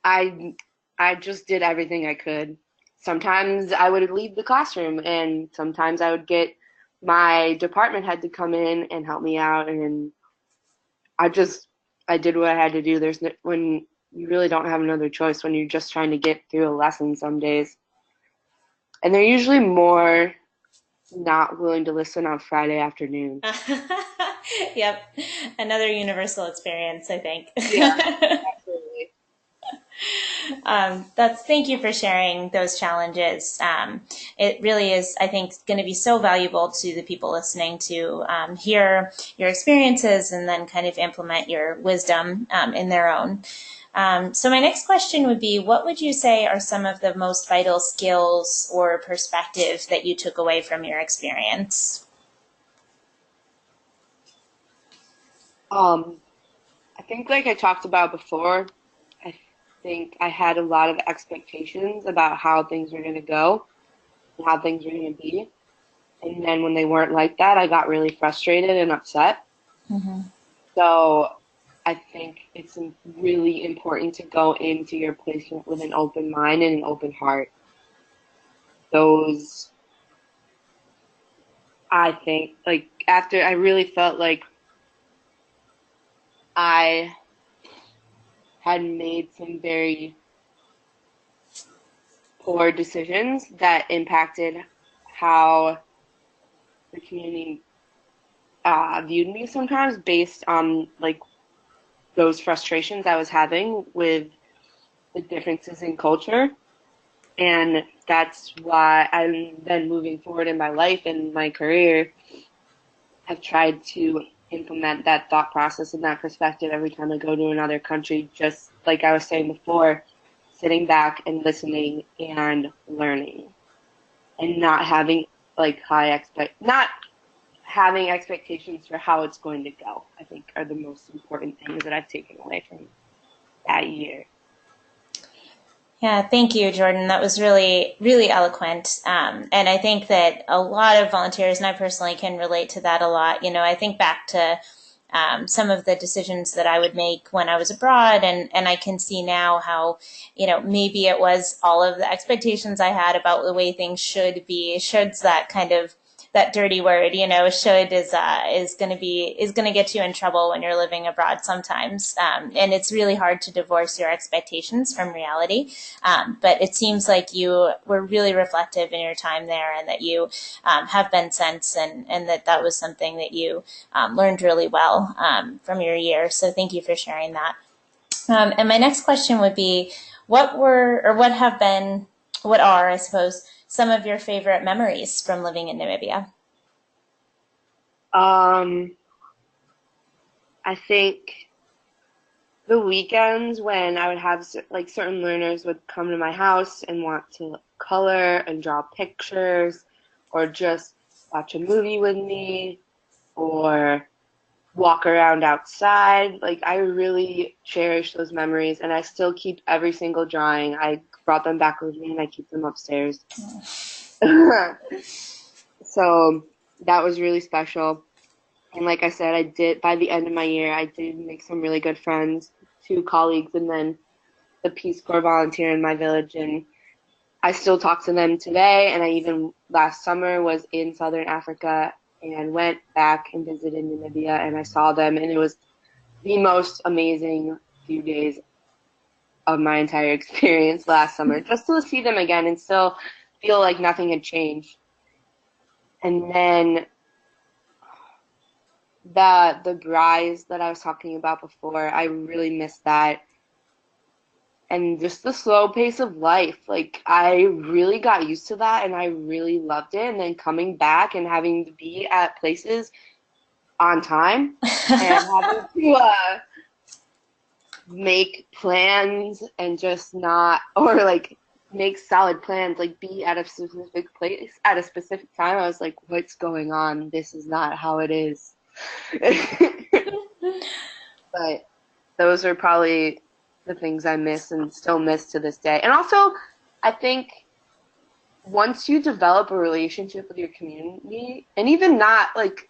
I just did everything I could. Sometimes I would leave the classroom, and sometimes I would get my department head to come in and help me out, and I did what I had to do. When you really don't have another choice when you're just trying to get through a lesson some days. And they're usually more not willing to listen on Friday afternoon. Yep. Another universal experience, I think. Yeah, absolutely. Thank you for sharing those challenges. It really is, I think, going to be so valuable to the people listening to hear your experiences and then kind of implement your wisdom in their own. So my next question would be, what would you say are some of the most vital skills or perspectives that you took away from your experience? I think like I talked about before, I think I had a lot of expectations about how things were going to go and how things were going to be. And then when they weren't like that, I got really frustrated and upset. Mm-hmm. So I think it's really important to go into your placement with an open mind and an open heart. Those, I think, like after I really felt like I had made some very poor decisions that impacted how the community viewed me sometimes based on like those frustrations I was having with the differences in culture. And that's why I'm then moving forward in my life and my career have tried to implement that thought process and that perspective every time I go to another country, just like I was saying before, sitting back and listening and learning and not having not having expectations for how it's going to go, I think are the most important things that I've taken away from that year. Yeah, thank you, Jordon. That was really, really eloquent. And I think that a lot of volunteers, and I personally can relate to that a lot. You know, I think back to some of the decisions that I would make when I was abroad, and I can see now how, you know, maybe it was all of the expectations I had about the way things should be. Should's that kind of that dirty word, you know, should is going to get you in trouble when you're living abroad sometimes. And it's really hard to divorce your expectations from reality. But it seems like you were really reflective in your time there, and that you have been since, and that was something that you learned really well from your year. So thank you for sharing that. And my next question would be, what are, I suppose, some of your favorite memories from living in Namibia? I think the weekends when I would have like certain learners would come to my house and want to color and draw pictures or just watch a movie with me or walk around outside. Like I really cherish those memories and I still keep every single drawing. I brought them back with me and I keep them upstairs. So that was really special. And like I said, I did, by the end of my year, I did make some really good friends, two colleagues, and then the Peace Corps volunteer in my village. And I still talk to them today. And I even last summer was in Southern Africa and went back and visited Namibia and I saw them. And it was the most amazing few days of my entire experience last summer, just to see them again and still feel like nothing had changed. And then the rise that I was talking about before, I really missed that. And just the slow pace of life. Like I really got used to that and I really loved it. And then coming back and having to be at places on time and having to make plans and just not, or like make solid plans, like be at a specific place at a specific time. I was like, what's going on? This is not how it is. But those are probably the things I miss and still miss to this day. And also, I think once you develop a relationship with your community, and even not like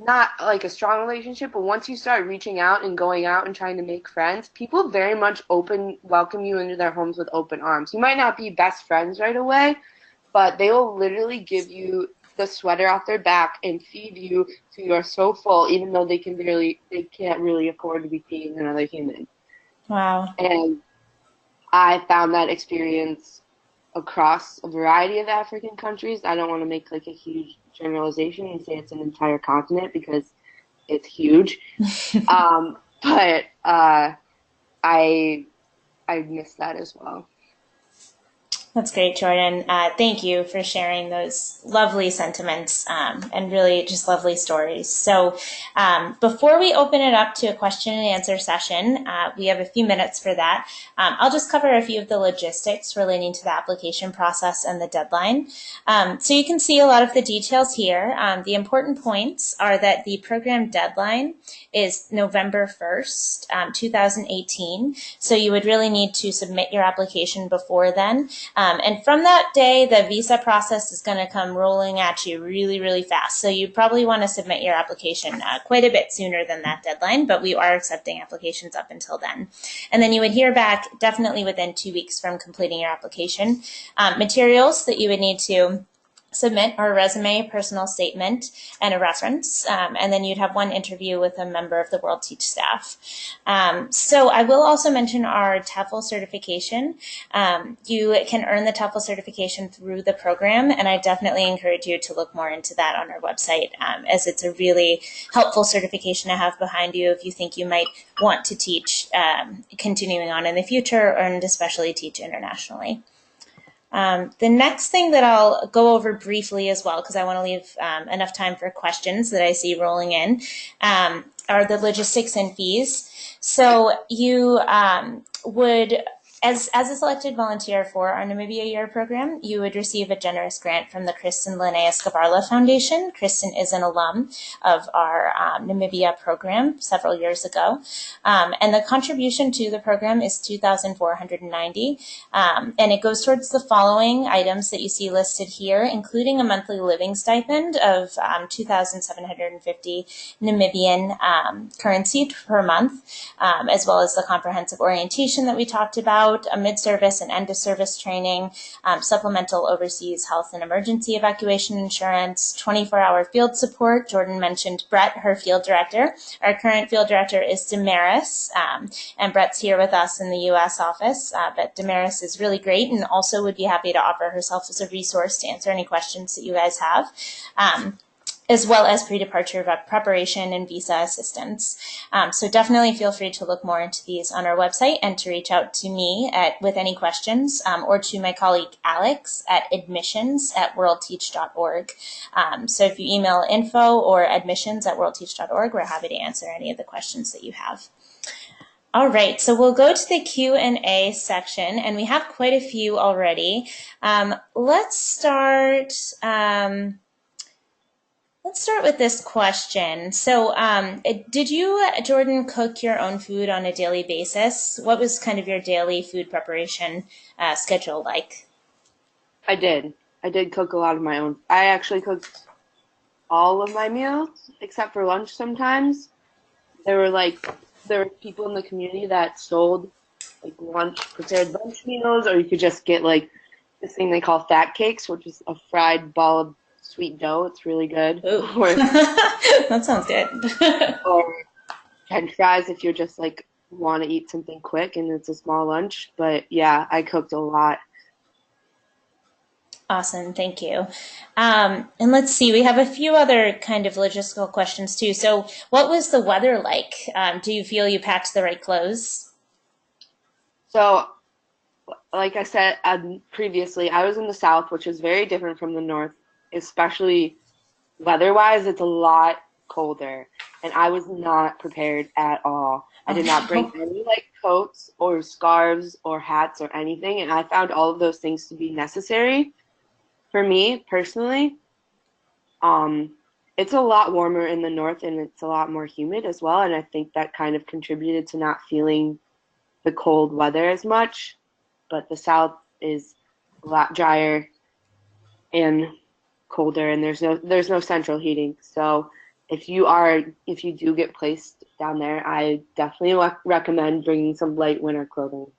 a strong relationship, but once you start reaching out and going out and trying to make friends, people very much welcome you into their homes with open arms. You might not be best friends right away, but they will literally give you the sweater off their back and feed you till you're so full, even though they can't really afford to be feeding another human. Wow. And I found that experience across a variety of African countries. I don't want to make like a huge generalization and say it's an entire continent because it's huge. But I miss that as well. That's great, Jordon. Thank you for sharing those lovely sentiments and really just lovely stories. So before we open it up to a question and answer session, we have a few minutes for that. I'll just cover a few of the logistics relating to the application process and the deadline. So you can see a lot of the details here. The important points are that the program deadline is November 1st, 2018. So you would really need to submit your application before then. And from that day, the visa process is going to come rolling at you really, really fast. So you probably want to submit your application quite a bit sooner than that deadline, but we are accepting applications up until then. And then you would hear back definitely within 2 weeks from completing your application. Materials that you would need to submit are a resume, personal statement, and a reference. And then you'd have one interview with a member of the WorldTeach staff. So I will also mention our TEFL certification. You can earn the TEFL certification through the program, and I definitely encourage you to look more into that on our website, as it's a really helpful certification to have behind you if you think you might want to teach continuing on in the future, and especially teach internationally. The next thing that I'll go over briefly as well, because I want to leave enough time for questions that I see rolling in, are the logistics and fees. So you would, as a selected volunteer for our Namibia Year program, you would receive a generous grant from the Kristen Linnea Skavarla Foundation. Kristen is an alum of our Namibia program several years ago. And the contribution to the program is $2,490. And it goes towards the following items that you see listed here, including a monthly living stipend of 2,750 Namibian currency per month, as well as the comprehensive orientation that we talked about, a mid-service and end-of-service training, supplemental overseas health and emergency evacuation insurance, 24-hour field support. Jordon mentioned Brett, her field director. Our current field director is Damaris, and Brett's here with us in the U.S. office. But Damaris is really great and also would be happy to offer herself as a resource to answer any questions that you guys have. as well as pre-departure preparation and visa assistance. So definitely feel free to look more into these on our website and to reach out to me with any questions or to my colleague Alex at admissions@worldteach.org. So if you email info or admissions@worldteach.org, we're happy to answer any of the questions that you have. All right, so we'll go to the Q&A section, and we have quite a few already. Let's start with this question. So did you, Jordon, cook your own food on a daily basis? What was kind of your daily food preparation schedule like? I did. I did cook a lot of my own. I actually cooked all of my meals except for lunch sometimes. There were people in the community that sold like prepared lunch meals, or you could just get like this thing they call fat cakes, which is a fried ball of sweet dough. It's really good. Or, that sounds good. Or French fries if you just like want to eat something quick and it's a small lunch. But yeah, I cooked a lot. Awesome, thank you. And let's see, we have a few other kind of logistical questions too. So what was the weather like? Do you feel you packed the right clothes? So, like I said previously, I was in the South, which is very different from the North, especially weather-wise. It's a lot colder, and I was not prepared at all. I did not bring any like coats or scarves or hats or anything, and I found all of those things to be necessary. For me, personally, it's a lot warmer in the north and it's a lot more humid as well, and I think that kind of contributed to not feeling the cold weather as much. But the south is a lot drier and colder, and there's no central heating. So if you do get placed down there, I definitely recommend bringing some light winter clothing.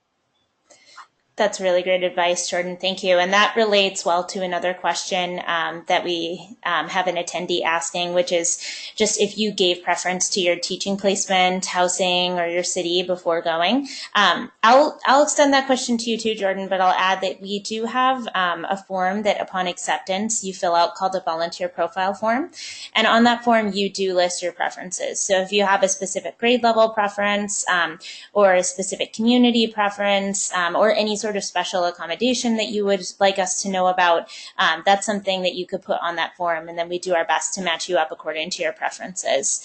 That's really great advice, Jordon. Thank you. And that relates well to another question that we have an attendee asking, which is just if you gave preference to your teaching placement, housing, or your city before going. I'll extend that question to you too, Jordon, but I'll add that we do have a form that upon acceptance you fill out called a volunteer profile form. And on that form, you do list your preferences. So if you have a specific grade level preference or a specific community preference or any sort of special accommodation that you would like us to know about, that's something that you could put on that form, and then we do our best to match you up according to your preferences.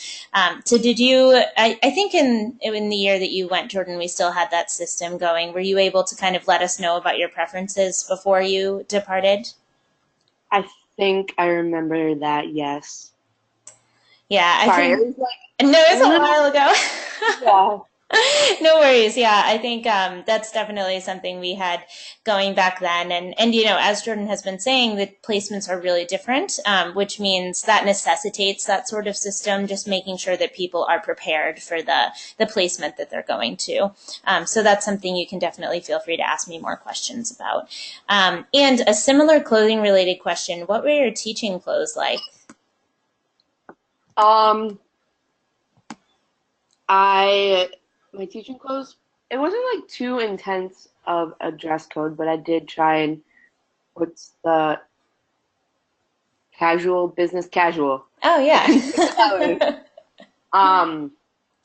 So did you, I think in the year that you went, Jordon, we still had that system going. Were you able to kind of let us know about your preferences before you departed? I think I remember that, yes. Yeah. Sorry, it was like... No, it was a while ago. Yeah. No worries. Yeah, I think that's definitely something we had going back then. And you know, as Jordon has been saying, the placements are really different, which means that necessitates that sort of system, just making sure that people are prepared for the placement that they're going to. So that's something you can definitely feel free to ask me more questions about. And a similar clothing related question, what were your teaching clothes like? My teaching clothes, it wasn't like too intense of a dress code, but I did try and what's the business casual. Oh yeah. I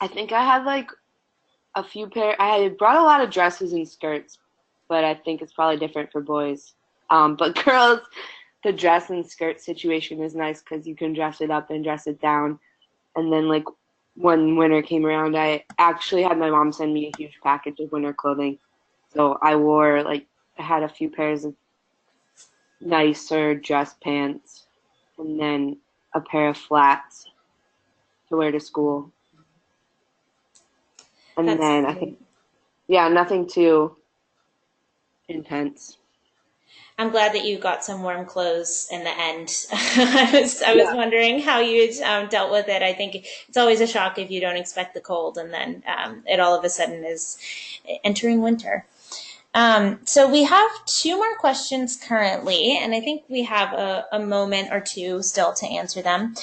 think I had like I brought a lot of dresses and skirts, but I think it's probably different for boys. But girls, the dress and skirt situation is nice because you can dress it up and dress it down. And then like when winter came around, I actually had my mom send me a huge package of winter clothing. So I had a few pairs of nicer dress pants and then a pair of flats to wear to school. And That's then great. I think, yeah, nothing too intense. I'm glad that you got some warm clothes in the end. I was wondering how you dealt with it. I think it's always a shock if you don't expect the cold, and then it all of a sudden is entering winter. So we have two more questions currently, and I think we have a moment or two still to answer them.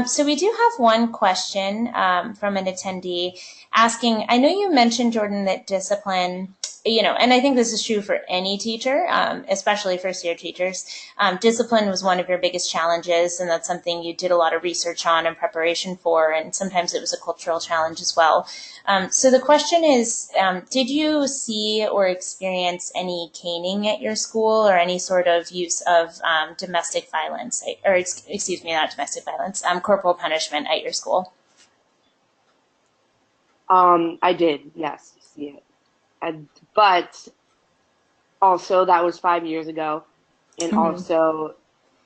So we do have one question from an attendee asking, I know you mentioned, Jordon, that discipline and I think this is true for any teacher, especially first-year teachers. Discipline was one of your biggest challenges, and that's something you did a lot of research on and preparation for, and sometimes it was a cultural challenge as well. So the question is, did you see or experience any caning at your school or any sort of use of domestic violence, or excuse me, not domestic violence, corporal punishment at your school? I did, yes, see it. But also that was 5 years ago. And also,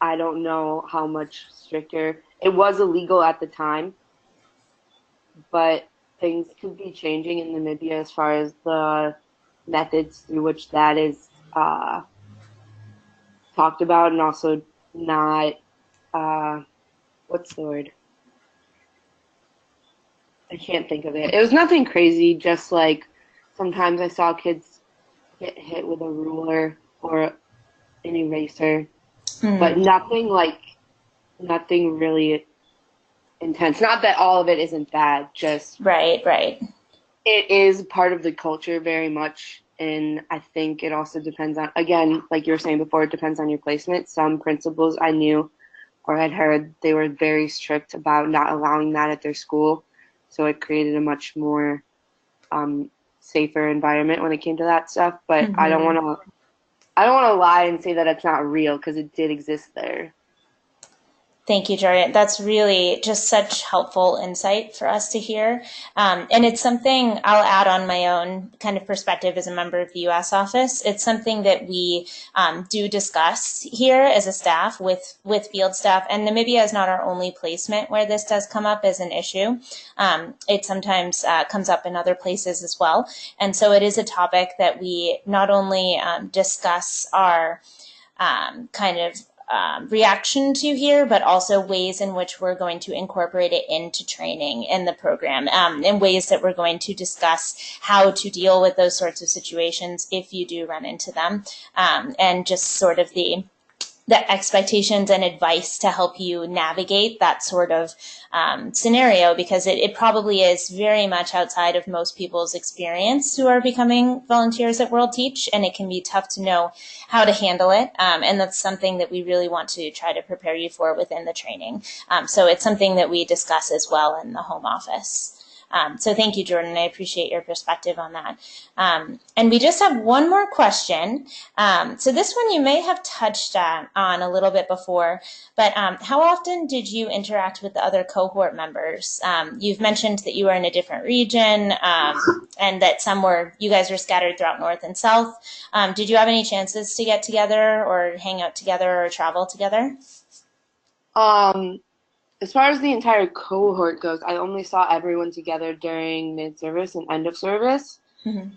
I don't know how much stricter. It was illegal at the time, but things could be changing in Namibia as far as the methods through which that is talked about, and also not, what's the word? I can't think of it. It was nothing crazy, just like sometimes I saw kids get hit with a ruler or an eraser, but nothing really intense. Not that all of it isn't bad, just Right. it is part of the culture very much. And I think it also depends on, again, like you were saying before, it depends on your placement. Some principals I knew or had heard, they were very strict about not allowing that at their school. So it created a much more safer environment when it came to that stuff. But I don't want to lie and say that it's not real, because it did exist there. Thank you, Jordon. That's really just such helpful insight for us to hear. And it's something I'll add on my own kind of perspective as a member of the U.S. office. It's something that we do discuss here as a staff with field staff. And Namibia is not our only placement where this does come up as an issue. It sometimes comes up in other places as well. And so it is a topic that we not only discuss our kind of reaction to here, but also ways in which we're going to incorporate it into training in the program, and ways that we're going to discuss how to deal with those sorts of situations if you do run into them, and just sort of the expectations and advice to help you navigate that sort of scenario, because it probably is very much outside of most people's experience who are becoming volunteers at WorldTeach, and it can be tough to know how to handle it. And that's something that we really want to try to prepare you for within the training. So it's something that we discuss as well in the home office. So thank you, Jordon. I appreciate your perspective on that. And we just have one more question. So this one you may have touched on a little bit before, but how often did you interact with the other cohort members? You've mentioned that you were in a different region, and that you guys were scattered throughout North and South. Did you have any chances to get together or hang out together or travel together? As far as the entire cohort goes, I only saw everyone together during mid-service and end of service. And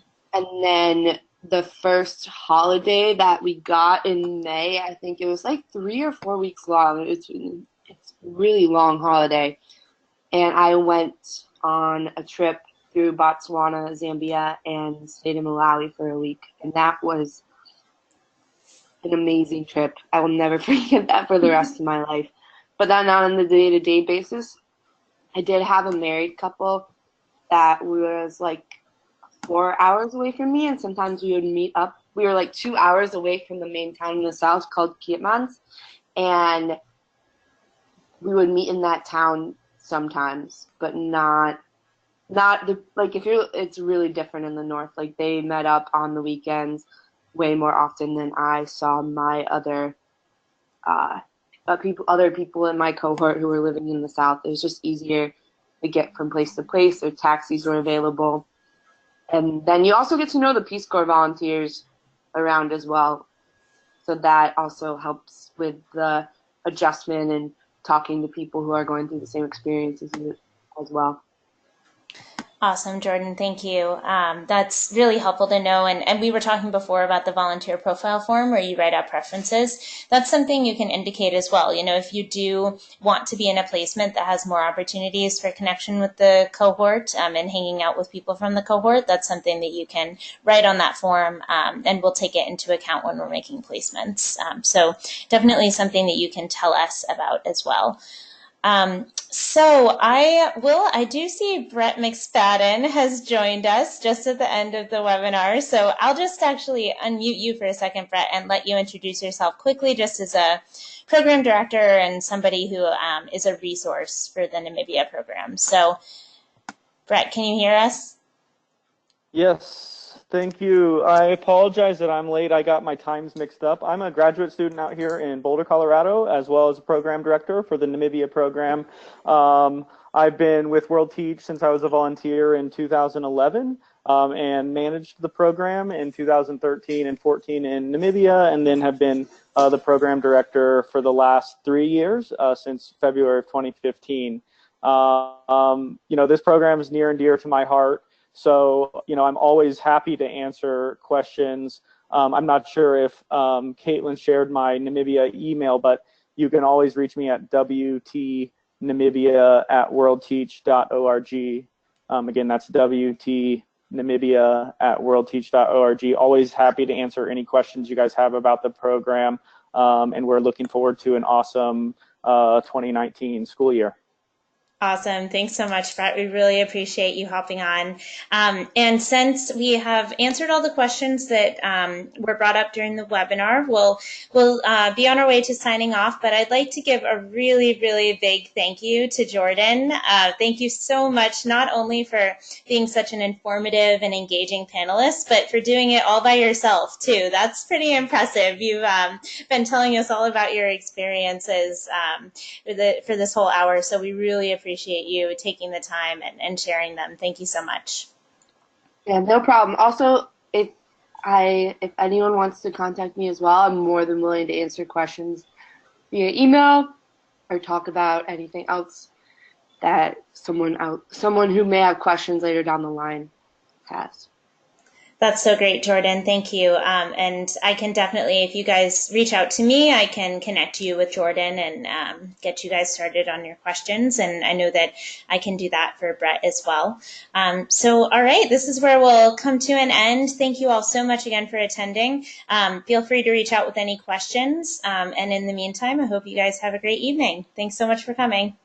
then the first holiday that we got in May, I think it was like 3 or 4 weeks long. It's a really long holiday. And I went on a trip through Botswana, Zambia, and stayed in Malawi for a week. And that was an amazing trip. I will never forget that for the rest of my life. But then on the day-to-day basis, I did have a married couple that was like 4 hours away from me, and sometimes we would meet up. We were like 2 hours away from the main town in the south called Kietmans, and we would meet in that town sometimes, but not like it's really different in the north. Like they met up on the weekends way more often than I saw my other people in my cohort who were living in the south. It was just easier to get from place to place. Their taxis were available. And then you also get to know the Peace Corps volunteers around as well. So that also helps with the adjustment and talking to people who are going through the same experiences as well. Awesome, Jordon. Thank you. That's really helpful to know. And we were talking before about the volunteer profile form where you write out preferences. That's something you can indicate as well. You know, if you do want to be in a placement that has more opportunities for connection with the cohort and hanging out with people from the cohort, that's something that you can write on that form, and we'll take it into account when we're making placements. So definitely something that you can tell us about as well. So I do see Brett McSpadden has joined us just at the end of the webinar. So I'll just actually unmute you for a second, Brett, and let you introduce yourself quickly, just as a program director and somebody who is a resource for the Namibia program. So Brett, can you hear us? Yes, thank you. I apologize that I'm late. I got my times mixed up. I'm a graduate student out here in Boulder, Colorado, as well as a program director for the Namibia program. I've been with WorldTeach since I was a volunteer in 2011 and managed the program in 2013 and 14 in Namibia, and then have been the program director for the last 3 years since February of 2015. This program is near and dear to my heart. So, I'm always happy to answer questions. I'm not sure if Caitlin shared my Namibia email, but you can always reach me at wtnamibia@worldteach.org. Again, that's wtnamibia@worldteach.org. Always happy to answer any questions you guys have about the program, and we're looking forward to an awesome 2019 school year. Awesome. Thanks so much, Brett. We really appreciate you hopping on. And since we have answered all the questions that were brought up during the webinar, we'll be on our way to signing off, but I'd like to give a really, really big thank you to Jordon. Thank you so much, not only for being such an informative and engaging panelist, but for doing it all by yourself, too. That's pretty impressive. You've been telling us all about your experiences for this whole hour, so we really appreciate you taking the time and sharing them. Thank you so much. Yeah, no problem. Also, if anyone wants to contact me as well, I'm more than willing to answer questions via email or talk about anything else that someone who may have questions later down the line has. That's so great, Jordon. Thank you. And I can definitely, if you guys reach out to me, I can connect you with Jordon and get you guys started on your questions. And I know that I can do that for Brett as well. So, all right, this is where we'll come to an end. Thank you all so much again for attending. Feel free to reach out with any questions. And in the meantime, I hope you guys have a great evening. Thanks so much for coming.